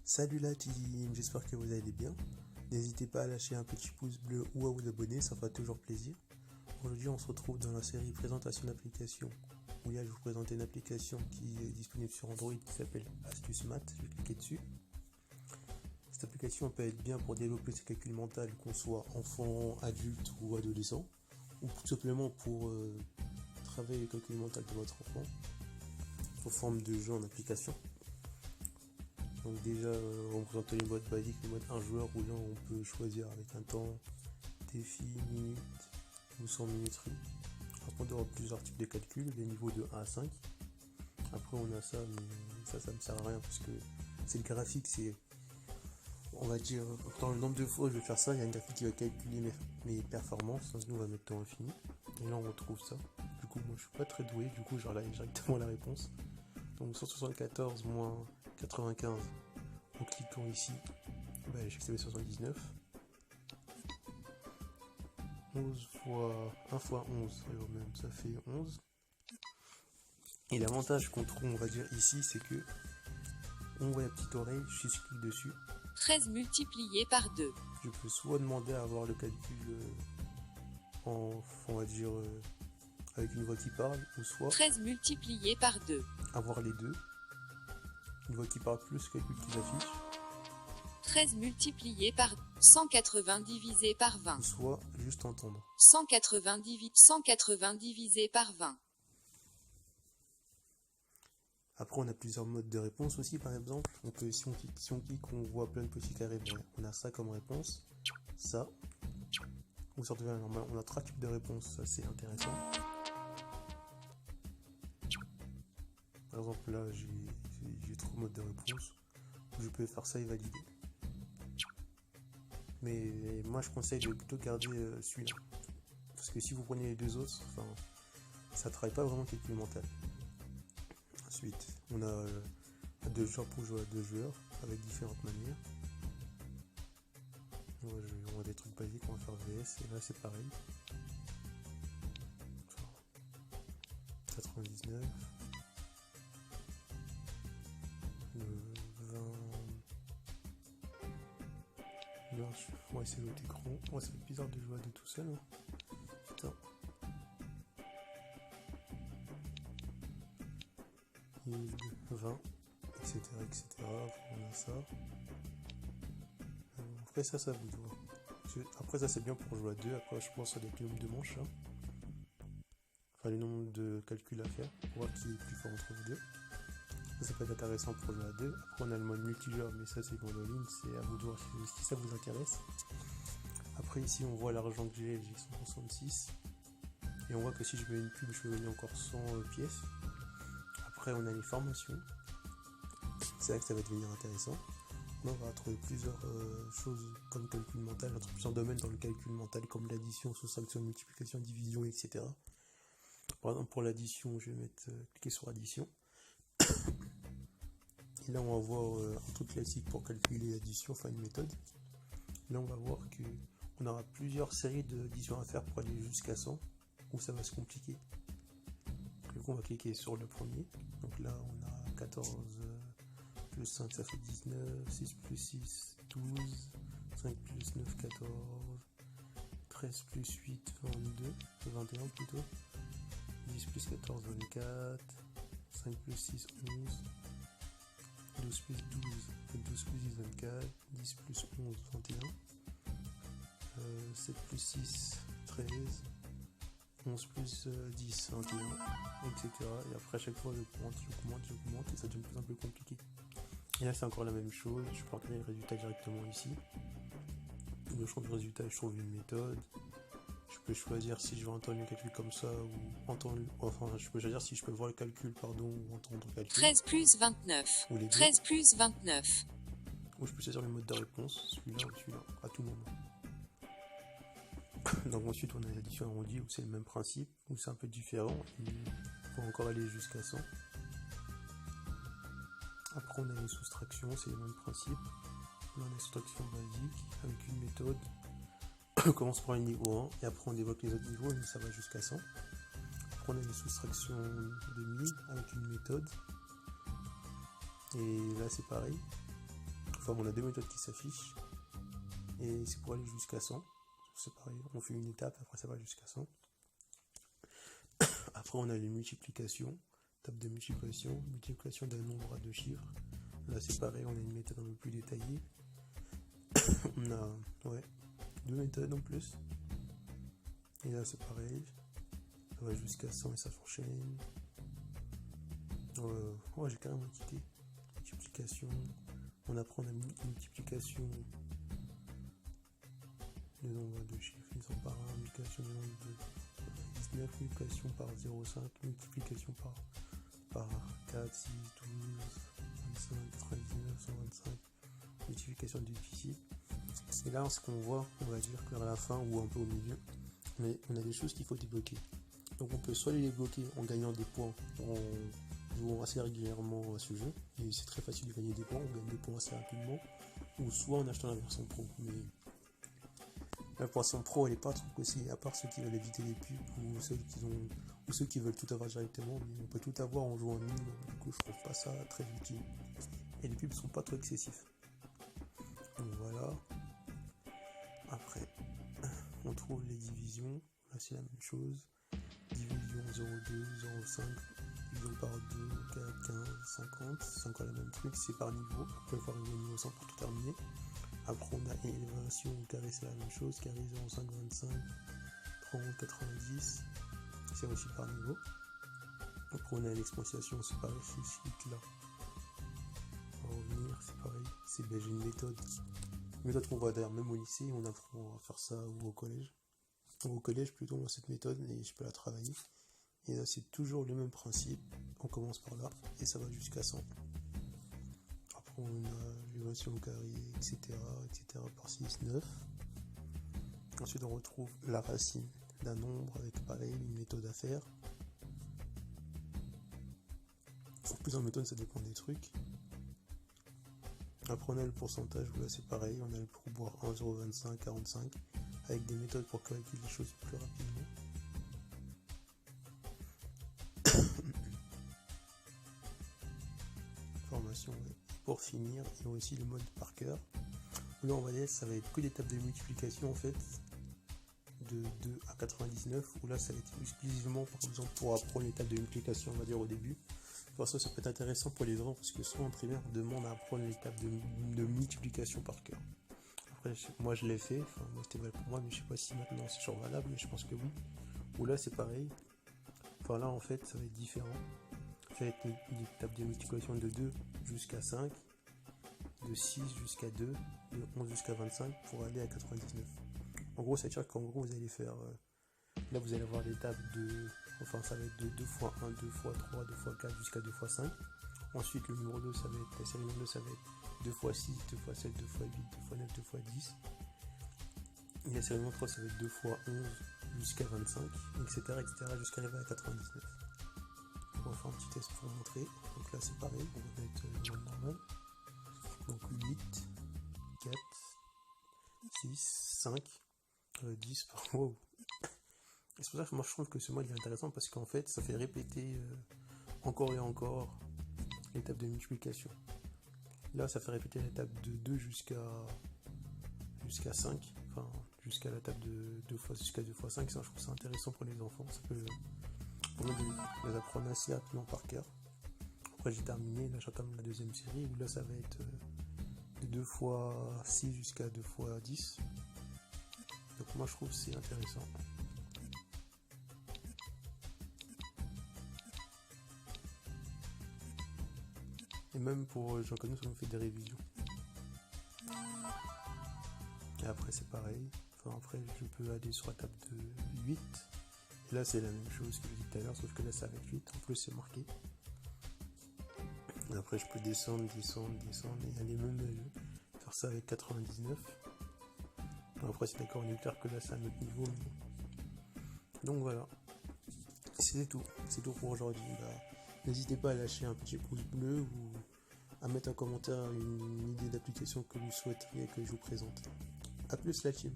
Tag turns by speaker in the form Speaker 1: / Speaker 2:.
Speaker 1: Salut la team, j'espère que vous allez bien. N'hésitez pas à lâcher un petit pouce bleu ou à vous abonner, ça fera toujours plaisir. Aujourd'hui on se retrouve dans la série présentation d'application, où là je vous présente une application qui est disponible sur Android qui s'appelle Astuce Math. Je vais cliquer dessus. Cette application peut être bien pour développer ses calculs mentaux, qu'on soit enfant, adulte ou adolescent, ou tout simplement pour travailler le calcul mental de votre enfant sous forme de jeu en application. Donc déjà, on présente les modes basiques, le mode 1 joueur où là on peut choisir avec un temps, défi, minutes ou 100 minuterie. Après on aura plusieurs types de calculs, des niveaux de 1 à 5. Après on a ça, mais ça me sert à rien parce que c'est le graphique, c'est, on va dire, dans le nombre de fois je vais faire ça, il y a une graphique qui va calculer mes performances, donc nous on va mettre temps infini. Et là on retrouve ça. Du coup moi je suis pas très doué, du coup j'enlève directement la réponse. Donc 174 moins 95, en cliquant ici, j'ai que 79. 11 fois 1 fois 11, alors même ça fait 11. Et l'avantage qu'on trouve, on va dire ici, c'est que on voit la petite oreille, je clique dessus.
Speaker 2: 13 multiplié par 2.
Speaker 1: Je peux soit demander à avoir le calcul on va dire avec une voix qui parle, ou soit
Speaker 2: 13 multiplié par 2.
Speaker 1: avoir les deux. Une voix qui parle plus le calcul qui s'affiche.
Speaker 2: 13 multiplié par 180 divisé par 20.
Speaker 1: Ou soit juste entendre.
Speaker 2: 180 divisé par 20.
Speaker 1: Après on a plusieurs modes de réponse aussi, par exemple. On peut, si on clique, on voit plein de petits carrés. On a ça comme réponse, ça. Ou sur normal, on a 3 types de réponses, ça c'est intéressant. Par exemple là j'ai 3 modes de réponse. Je peux faire ça et valider. Mais moi je conseille de plutôt garder celui-là. Parce que si vous prenez les deux autres, ça ne travaille pas vraiment le calcul mental. Ensuite, on a 2 joueurs pour jouer à 2 joueurs avec différentes manières. On a des trucs basiques, on va faire VS et là c'est pareil. 99. Le 20. Là, on va essayer l'autre écran. Ouais, c'est bizarre de jouer à 2 tout seul. Hein. Putain. Et 20, etc. On a ça. Après ça vous doit. Après ça c'est bien pour jouer à 2. Après je pense avec le nombre de manches. Hein. Enfin le nombre de calculs à faire. Pour voir qui est plus fort entre vous deux. Ça peut être intéressant pour jouer à 2. Après on a le mode multijoueur, mais ça c'est mode en ligne. C'est à vous de voir si ça vous intéresse. Après ici on voit l'argent que j'ai 166. Et on voit que si je mets une pub, je peux gagner encore 100 pièces. Après on a les formations. C'est là que ça va devenir intéressant. Là, on va trouver plusieurs choses comme calcul mental, plusieurs domaines dans le calcul mental comme l'addition, soustraction, multiplication, division, etc. Par exemple pour l'addition, je vais cliquer sur addition. Et là on va voir un truc classique pour calculer l'addition, enfin une méthode. Là on va voir qu'on aura plusieurs séries d'addition à faire pour aller jusqu'à 100, où ça va se compliquer. Donc on va cliquer sur le premier. Donc là on a 14 plus 5 ça fait 19, 6 plus 6, 12, 5 plus 9, 14, 13 plus 8, 22, 21 plutôt, 10 plus 14, 24, 5 plus 6, 11, 12 plus 12, 12 plus 10, 24, 10 plus 11, 21, 7 plus 6, 13, 11 plus 10, 21, etc. Et après à chaque fois je commente et ça devient de plus en plus compliqué. Et là c'est encore la même chose, je peux regarder le résultat directement ici. Le champ du résultat, je trouve une méthode. Je peux choisir si je veux entendre le calcul comme ça ou entendre. Enfin, je peux choisir si je peux voir le calcul, ou entendre le calcul.
Speaker 2: 13 plus 29.
Speaker 1: Ou les deux.
Speaker 2: 13 plus 29.
Speaker 1: Ou je peux choisir le mode de réponse, celui-là ou celui-là, à tout moment. Donc ensuite on a l'addition arrondie où c'est le même principe, où c'est un peu différent. Il faut encore aller jusqu'à 100. Après on a les soustractions, c'est le même principe. On a les soustractions basiques avec une méthode. On commence par le niveau 1 et après on développe les autres niveaux et ça va jusqu'à 100. Après on a les soustractions de 1000 avec une méthode. Et là c'est pareil. Enfin, on a 2 méthodes qui s'affichent. Et c'est pour aller jusqu'à 100. C'est pareil, on fait une étape, après ça va jusqu'à 100. Après, on a les multiplications. Table de multiplication d'un nombre à 2 chiffres. Là, c'est pareil, on a une méthode un peu plus détaillée. On a 2 méthodes en plus. Et là, c'est pareil. Ça va jusqu'à 100 et ça s'enchaîne. J'ai carrément quitté. Multiplication. On apprend la multiplication de nombre à 2 chiffres. Ils sont par 1, multiplication de nombre de 19, multiplication par 0,5, multiplication par 4, 6, 12, 25, 99, 125, multiplication de déficit. Et là, ce qu'on voit, on va dire que vers la fin ou un peu au milieu, mais on a des choses qu'il faut débloquer. Donc on peut soit les débloquer en gagnant des points, en jouant assez régulièrement à ce jeu, et c'est très facile de gagner des points, on gagne des points assez rapidement, ou soit en achetant la version pro. Mais la version pro elle est pas trop possible, à part ceux qui veulent éviter les pubs ou ceux qui veulent tout avoir directement, mais on peut tout avoir en jouant en ligne, du coup je trouve pas ça très utile. Et les pubs sont pas trop excessifs. Donc voilà. Après, on trouve les divisions, là c'est la même chose. Division 0,2, 0,5, division par 2, 4, 15, 50, c'est encore le même truc, c'est par niveau, après il faut arriver au niveau 100 pour tout terminer. Après on a élévation au carré, c'est la même chose, carré 0,5, 25, 30, 90, c'est aussi par niveau. Après on a l'exponentiation, c'est pareil, c'est ce là. On va revenir, c'est pareil, j'ai une méthode qu'on voit d'ailleurs même au lycée, on apprend à faire ça ou au collège. Au collège plutôt dans cette méthode et je peux la travailler. Et là c'est toujours le même principe, on commence par là et ça va jusqu'à 100. Après on a l'élévation au carré, etc. par 6, 9. Ensuite on retrouve la racine d'un nombre avec pareil une méthode à faire. En plus en méthode ça dépend des trucs. Après on a le pourcentage, là c'est pareil, on a le pourboire 1, 0,25, 45 avec des méthodes pour calculer les choses plus rapidement. Formation, pour finir, il y a aussi le mode par cœur. Là on va dire ça va être que des tables de multiplication en fait de 2 à 99, où là ça va être exclusivement par exemple pour apprendre les tables de multiplication on va dire au début. Pour ça peut être intéressant pour les enfants parce que souvent en primaire on demande à apprendre les tables de multiplication par cœur. Après moi je l'ai fait, enfin moi c'était valable pour moi mais je sais pas si maintenant c'est toujours valable, mais je pense que oui. Ou là c'est pareil, enfin là en fait ça va être différent. Ça va être des tables de multiplication de 2 jusqu'à 5, de 6 jusqu'à 2, de 11 jusqu'à 25 pour aller à 99. En gros ça veut dire qu'en gros vous allez faire, là vous allez avoir des tables de, enfin ça va être de 2 x 1, 2 x 3, 2 x 4 jusqu'à 2 x 5. Ensuite le numéro 2 ça va être, la série numéro 2 ça va être 2 x 6, 2 x 7, 2 x 8, 2 x 9, 2 x 10. Et la série numéro 3 ça va être 2 x 11 jusqu'à 25, etc. jusqu'à arriver à 99. On va faire un petit test pour vous montrer. Donc là c'est pareil, on va mettre le mode normal. Donc 8, 4, 6, 5, 10 par wow. Et c'est pour ça que moi je trouve que ce mode est intéressant parce qu'en fait ça fait répéter encore et encore l'étape de multiplication. Là ça fait répéter l'étape de 2 jusqu'à 5, enfin jusqu'à la table de 2 fois jusqu'à 2 x 5, ça je trouve ça intéressant pour les enfants, ça peut les apprendre assez rapidement par cœur. Après j'ai terminé, là j'entame la deuxième série où là ça va être de 2 x 6 jusqu'à 2 x 10. Donc moi je trouve que c'est intéressant. Et même pour Jean Canus, on fait des révisions. Et après c'est pareil. Enfin après je peux aller sur la table de 8. Et là c'est la même chose que j'ai dit tout à l'heure, sauf que là c'est avec 8. En plus c'est marqué. Et après je peux descendre et aller même faire ça avec 99. Après c'est d'accord, on est clair que là c'est à notre niveau. Donc voilà. C'est tout pour aujourd'hui. N'hésitez pas à lâcher un petit pouce bleu ou à mettre en commentaire une idée d'application que vous souhaiteriez que je vous présente. A plus la team.